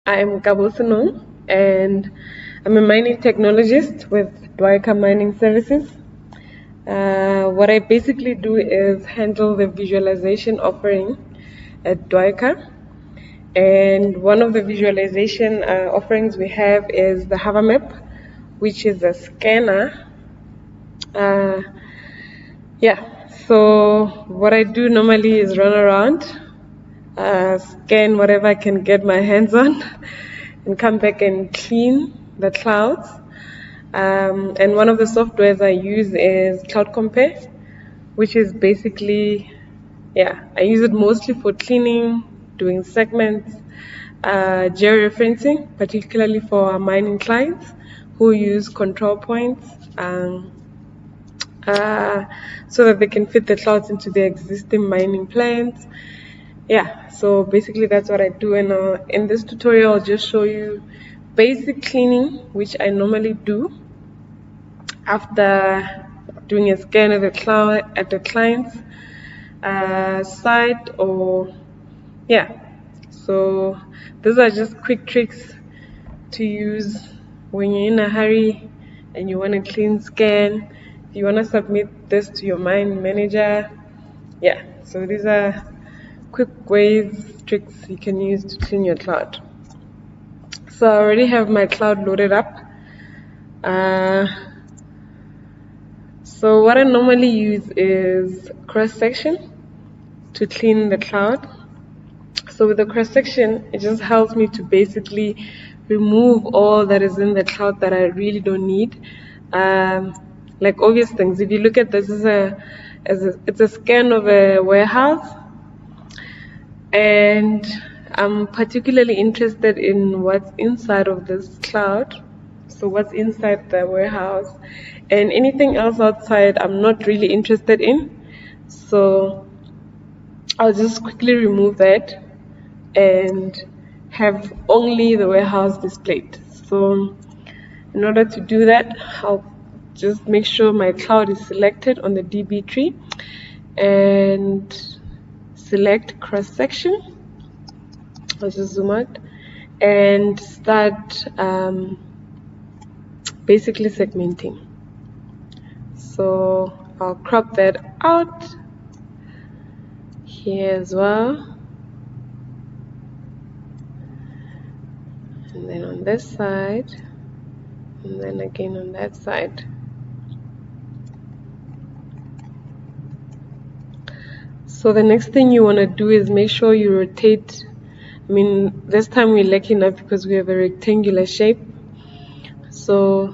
I'm Kabo Senong, and I'm a mining technologist with Dwyka Mining Services. What I basically do is handle the visualization offering at Dwyka. And one of the visualization offerings we have is the Hovermap, which is a scanner. So what I do normally is run around, scan whatever I can get my hands on, and come back and clean the clouds. And one of the softwares I use is CloudCompare, which is basically, I use it mostly for cleaning, doing segments, georeferencing, particularly for our mining clients who use control points so that they can fit the clouds into their existing mining plans. So basically that's what I do, and in this tutorial I'll just show you basic cleaning, which I normally do after doing a scan of the cloud at the client's site, so these are just quick tricks to use when you're in a hurry and you want a clean scan, if you want to submit this to your mine manager. So these are quick ways, tricks you can use to clean your cloud. So I already have my cloud loaded up. So what I normally use is cross-section to clean the cloud. So with the cross-section, it just helps me to basically remove all that is in the cloud that I really don't need. Like obvious things. If you look at this, it's a scan of a warehouse, and I'm particularly interested in what's inside of this cloud. So what's inside the warehouse, and anything else outside I'm not really interested in. So I'll just quickly remove that and have only the warehouse displayed. So in order to do that, I'll just make sure my cloud is selected on the DB tree and select cross section. I'll just zoom out and start basically segmenting. So I'll crop that out here as well, and then on this side, and then again on that side. So the next thing you want to do is make sure you rotate. This time we're lucky enough because we have a rectangular shape. So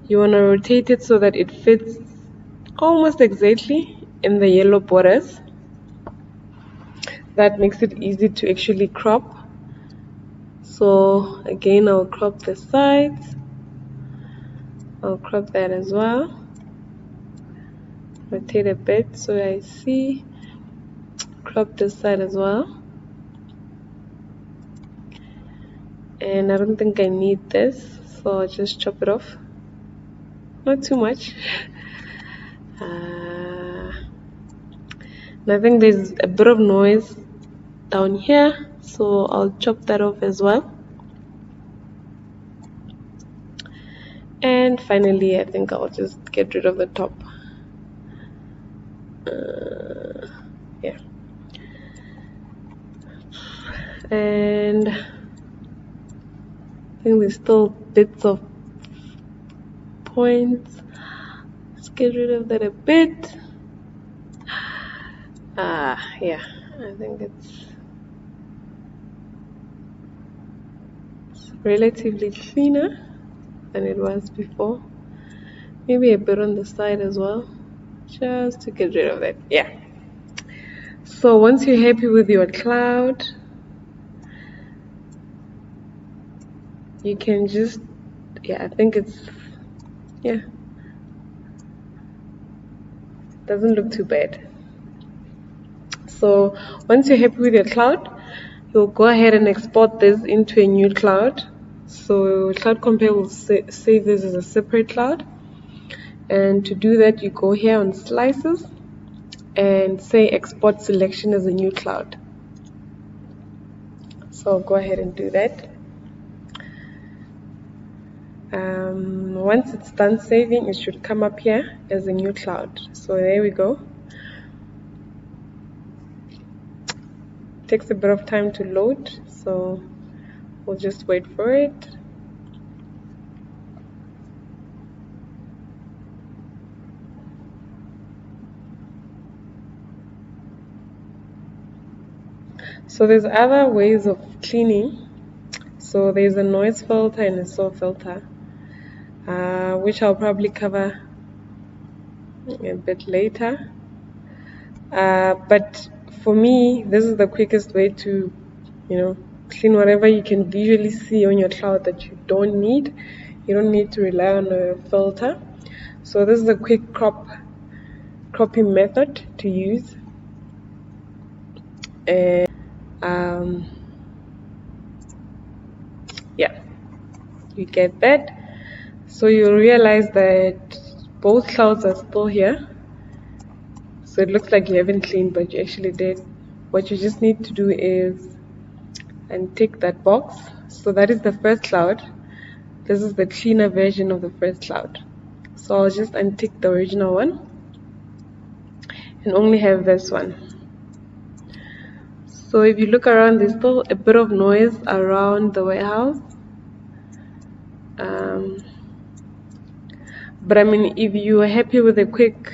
you want to rotate it so that it fits almost exactly in the yellow borders. That makes it easy to actually crop. So again, I'll crop the sides. I'll crop that as well. Rotate a bit so I see. Crop this side as well. And I don't think I need this, so I'll just chop it off. Not too much. And I think there's a bit of noise down here, so I'll chop that off as well. And finally, I think I'll just get rid of the top. And I think there's still bits of points. Let's get rid of that a bit. I think it's relatively cleaner than it was before. Maybe a bit on the side as well, just to get rid of it. So once you're happy with your cloud, you can just, I think it's, doesn't look too bad. So once you're happy with your cloud, you'll go ahead and export this into a new cloud. So CloudCompare will save this as a separate cloud. And to do that, you go here on slices and say export selection as a new cloud. So I'll go ahead and do that. Once it's done saving, it should come up here as a new cloud. So there we go. Takes a bit of time to load, so we'll just wait for it. So there's other ways of cleaning. So there's a noise filter and a saw filter, which I'll probably cover a bit later. But for me, this is the quickest way to, clean whatever you can visually see on your cloud that you don't need. You don't need to rely on a filter. So this is a quick cropping method to use. And yeah, you get that. So you'll realize that both clouds are still here. So it looks like you haven't cleaned, but you actually did. What you just need to do is untick that box. So that is the first cloud. This is the cleaner version of the first cloud. So I'll just untick the original one and only have this one. So if you look around, there's still a bit of noise around the warehouse. But I mean, if you are happy with a quick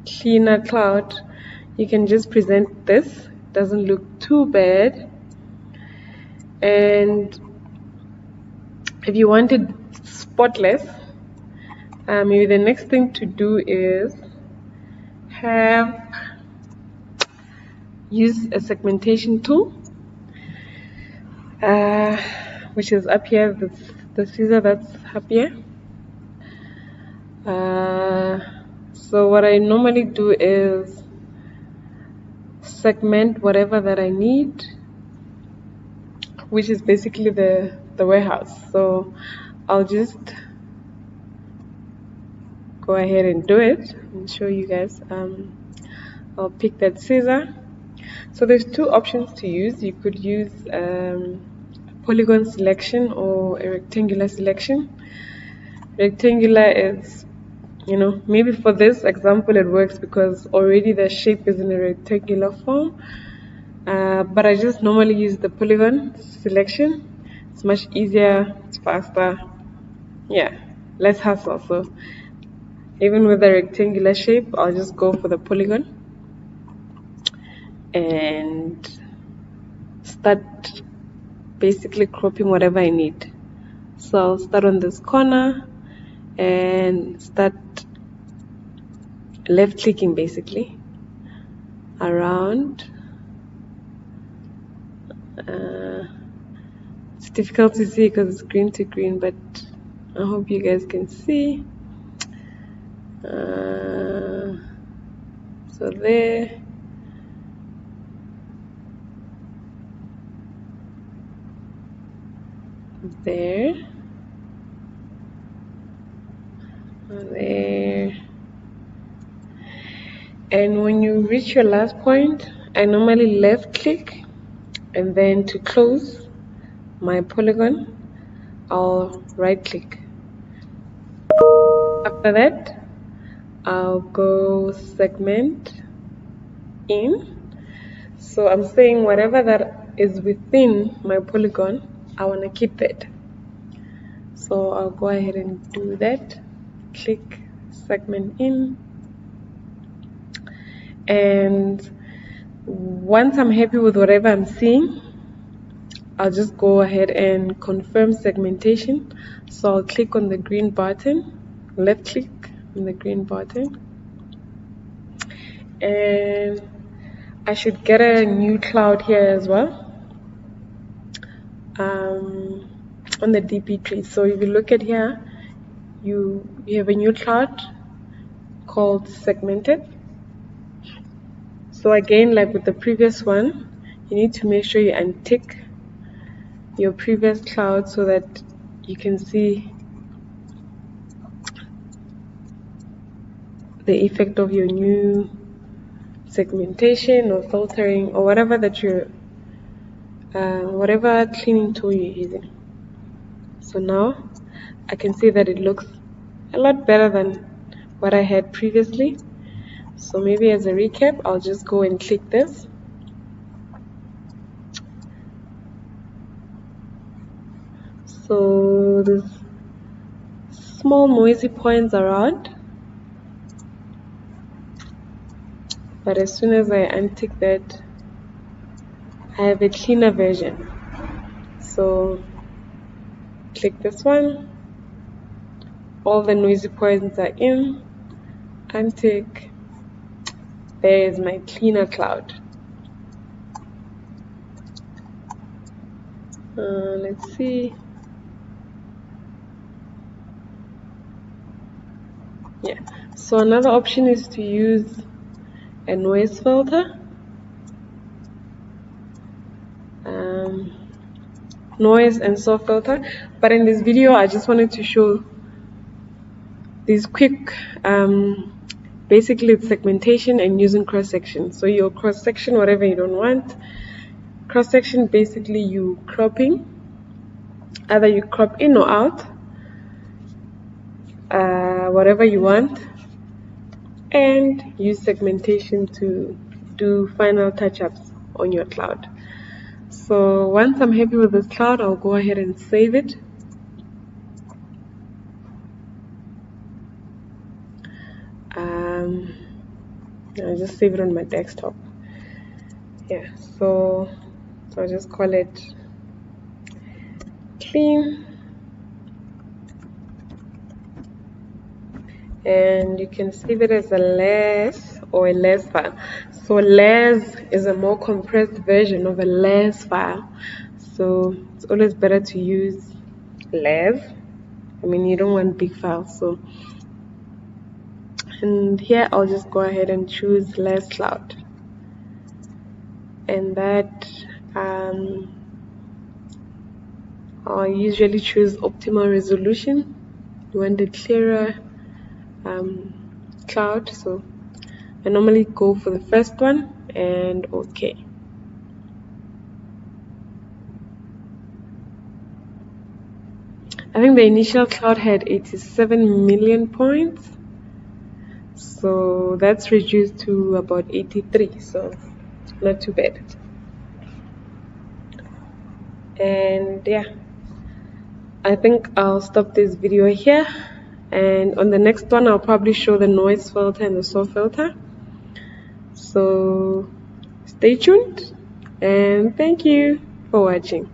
cleaner cloud, you can just present this. It doesn't look too bad. And if you want it spotless, maybe the next thing to do is use a segmentation tool, which is up here, the scissor that's up here. So what I normally do is segment whatever that I need, which is basically the warehouse. So I'll just go ahead and do it and show you guys. I'll pick that scissor. So there's two options to use. You could use polygon selection or a rectangular selection. Rectangular is, maybe for this example it works because already the shape is in a rectangular form. But I just normally use the polygon selection. It's much easier, it's faster, less hassle. So even with the rectangular shape, I'll just go for the polygon and start basically cropping whatever I need. So I'll start on this corner and start left clicking basically around. It's difficult to see because it's green to green, but I hope you guys can see. So there. There. And when you reach your last point, I normally left click, and then to close my polygon, I'll right click. After that, I'll go segment in. So I'm saying whatever that is within my polygon, I want to keep that. So I'll go ahead and do that. Click segment in. And once I'm happy with whatever I'm seeing, I'll just go ahead and confirm segmentation. So I'll click on the green button, left click on the green button, and I should get a new cloud here as well on the DP tree. So if you look at here, you have a new cloud called segmented. So again, like with the previous one, you need to make sure you untick your previous cloud so that you can see the effect of your new segmentation or filtering or whatever that you're whatever cleaning tool you're using. So now I can see that it looks a lot better than what I had previously. So maybe as a recap, I'll just go and click this. So there's small noisy points around, but as soon as I untick that, I have a cleaner version. So click this one, all the noisy points are in, untick, there is my cleaner cloud. Let's see. Yeah, so another option is to use a noise filter. Noise and soft filter, but in this video I just wanted to show these quick basically it's segmentation and using cross section. So your cross section, whatever you don't want, cross section basically you cropping, either you crop in or out, whatever you want, and use segmentation to do final touch-ups on your cloud. So once I'm happy with this cloud, I'll go ahead and save it. I'll just save it on my desktop. Yeah, so I'll just call it clean, and you can save it as a LAS or a LAS file. So LAS is a more compressed version of a LAS file, so it's always better to use LAS. I mean, you don't want big files. So, and here I'll just go ahead and choose LAS cloud, and that I usually choose optimal resolution. You want a clearer cloud, so I normally go for the first one, and OK. I think the initial cloud had 87 million points, so that's reduced to about 83, so not too bad. And yeah, I think I'll stop this video here, and on the next one I'll probably show the noise filter and the soft filter. So stay tuned, and thank you for watching.